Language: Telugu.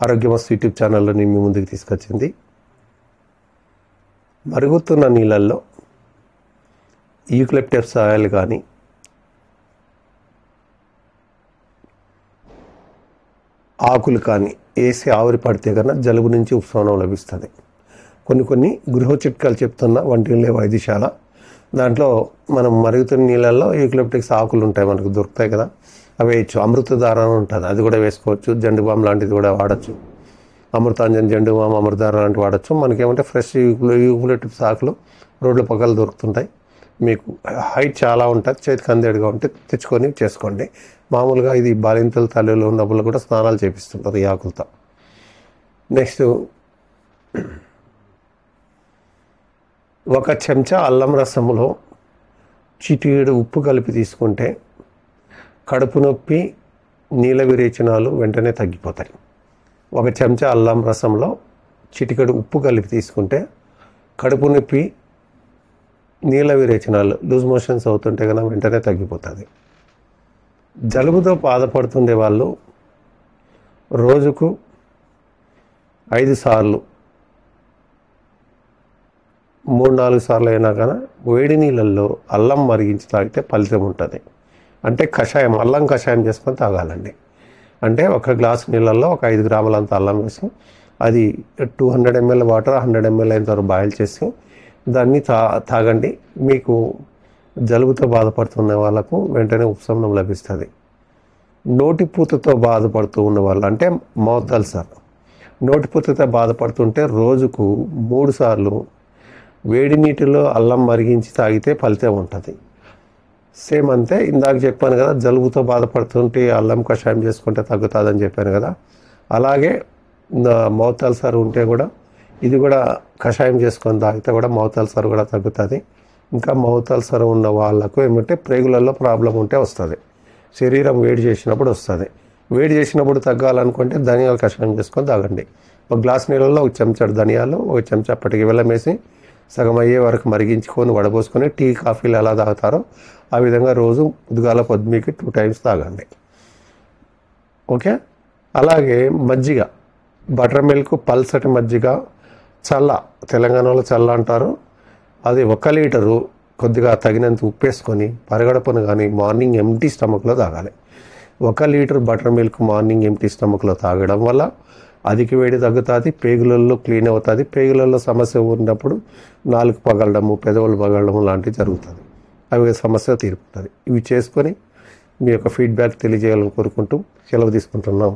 ఆరోగ్యమస్తు యూట్యూబ్ ఛానల్లో నేను మీ ముందుకు తీసుకొచ్చింది. మరుగుతున్న నీళ్ళల్లో యూకలిప్టస్ ఆయిల్ కానీ ఆకులు కానీ వేసి ఆవిరి పడితే కన్నా జలుబు నుంచి ఉపశమనం లభిస్తుంది. కొన్ని గృహ చిట్కాలు చెప్తున్న వంటిల్లే వైద్యశాల. దాంట్లో మనం మరుగుతున్న నీళ్ళల్లో యూకలిప్టస్ ఆకులు ఉంటాయి, మనకు దొరుకుతాయి కదా, అవి వేయచ్చు. అమృతధార ఉంటుంది, అది కూడా వేసుకోవచ్చు. జండు బామ్ లాంటిది కూడా వాడచ్చు. అమృతాంజన్, జండు బామ్, అమృతధార లాంటివి వాడచ్చు. మనకేమంటే ఫ్రెష్ యూకలిప్టస్ ఆకులు రోడ్ల పక్కల దొరుకుతుంటాయి. మీకు హైట్ చాలా ఉంటుంది, చేతికి అందేడుగా ఉంటే తెచ్చుకొని చేసుకోండి. మామూలుగా ఇది బాలింతల తల్లిలో ఉన్నప్పుడు కూడా స్నానాలు చేపిస్తుంటారు ఈ ఆకులతో. నెక్స్ట్, 1 చెంచా అల్లం రసంలో చిటికెడు ఉప్పు కలిపి తీసుకుంటే కడుపు నొప్పి, నీల విరేచనాలు వెంటనే తగ్గిపోతాయి. 1 చెంచా అల్లం రసంలో చిటికెడు ఉప్పు కలిపి తీసుకుంటే కడుపు నొప్పి, నీల విరేచనాలు, లూజ్ మోషన్స్ అవుతుంటే కనుక వెంటనే తగ్గిపోతుంది. జలుబుతో బాధపడుతుండే వాళ్ళు రోజుకు 5 సార్లు 3-4 సార్లు అయినా కానీ వేడి నీళ్ళల్లో అల్లం మరిగించి తాగితే ఫలితం ఉంటుంది. అంటే కషాయం, అల్లం కషాయం చేసుకొని తాగాలండి. అంటే 1 గ్లాసు నీళ్ళల్లో 5 గ్రాములంత అల్లం వేసి అది 200 ml వాటర్ 100 ml అయిన తర్వాత బాయిల్ చేసి దాన్ని తాగండి. మీకు జలుబుతో బాధపడుతున్న వాళ్ళకు వెంటనే ఉపశమనం లభిస్తుంది. నోటిపూతతో బాధపడుతూ ఉన్న వాళ్ళు, అంటే మౌత్ అల్సర్, నోటిపూతతో బాధపడుతుంటే రోజుకు 3 సార్లు వేడి నీటిలో అల్లం మరిగించి తాగితే ఫలితం ఉంటుంది. సేమ్ అంతే, ఇందాక చెప్పాను కదా, జలుబుతో బాధపడుతుంటే అల్లం కషాయం చేసుకుంటే తగ్గుతుందని చెప్పాను కదా, అలాగే మౌత్ అల్సర్ ఉంటే కూడా ఇది కూడా కషాయం చేసుకొని తాగితే కూడా మౌత్ అల్సర్ కూడా తగ్గుతుంది. ఇంకా మౌత్ అల్సర్ ఉన్న వాళ్ళకు ఏమంటే ప్రేగులలో ప్రాబ్లం ఉంటే వస్తుంది, శరీరం వేడి చేసినప్పుడు వస్తుంది. వేడి చేసినప్పుడు తగ్గాలనుకుంటే ధనియాలు కషాయం చేసుకొని తాగండి. 1 గ్లాస్ నీళ్ళలో 1 చెంచాడు ధనియాలు, 1 చెంచా పటికి బెల్లం వేసి సగం అయ్యే వరకు మరిగించుకొని వడబోసుకొని టీ కాఫీలు ఎలా తాగుతారో ఆ విధంగా రోజు పొద్దుగాల పొద్దుమికి 2 టైమ్స్ తాగండి. ఓకే. అలాగే మజ్జిగ, బటర్ మిల్క్, పల్సటి మజ్జిగ, చల్ల, తెలంగాణలో చల్ల అంటారు, అది 1 లీటరు కొద్దిగా తగినంత ఉప్పేసుకొని పరగడపను కానీ మార్నింగ్ ఎంటీ స్టమక్లో తాగాలి. 1 litre butter milk morning empty స్టమక్లో తాగడం వల్ల అధిక వేడి తగ్గుతుంది, పేగులలో క్లీన్ అవుతుంది. పేగులలో సమస్య ఉన్నప్పుడు నాలుగు పగలడము, పెదవులు పగలడము లాంటివి జరుగుతుంది. అవి సమస్య తీరుతుంది. ఇవి చేసుకొని మీ యొక్క ఫీడ్బ్యాక్ తెలియజేయాలని కోరుకుంటూ సెలవు తీసుకుంటున్నాం.